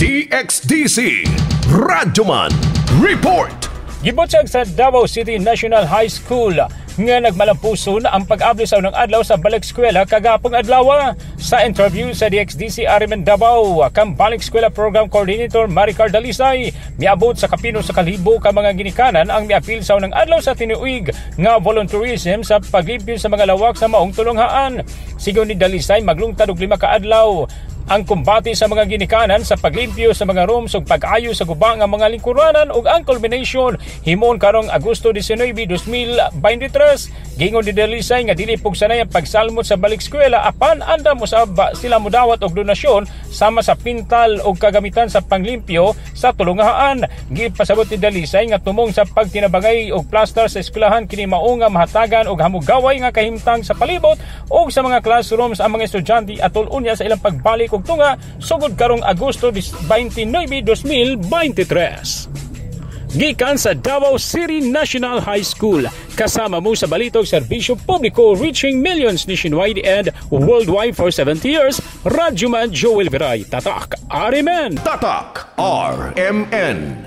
DXDC Radyoman Report. Gibutyag sa Davao City National High School nga nagmalampuson ang pag-ablisaw ng adlaw sa balik eskwela kagapong adlaw. Sa interview sa DXDC Arimen Davao, kang balik eskwela program coordinator Maricar Dalisay miabot sa kapino sa kalibo ka mga ginikanan ang miapil sa ng adlaw sa tinuig nga volunteerism sa paglimpyo sa mga lawak sa maong tulunghaan. Sigon ni Dalisay, maglungtad og 5 ka adlaw ang kumbati sa mga ginikanan sa paglimpyo sa mga rooms ug pag-ayo sa gubang nga mga lingkuranan ug ang culmination himon karong Agosto 19, 2023. Gingon ni Dalisay nga dili pugsanay ang pagsalmot sa balik eskwela apan andam usab sila modawat og donasyon sama sa pintal ug kagamitan sa panglimpyo sa tulungahan. Gipasabot ni Dalisay nga tumong sa pagtinabangay og plaster sa eskwelahan kini mao nga mahatagan og hamugaway nga kahimtang sa palibot ug sa mga classrooms ang mga estudyante atol unya sa ilang pagbalik ug tunga sugod karong Agosto 29, 2023. Gikan sa Davao City National High School, kasama mo sa balitog serbisyo publiko reaching millions nationwide and worldwide for 70 years, Radyoman Joel Viray, Tatak RMN. Tatak RMN.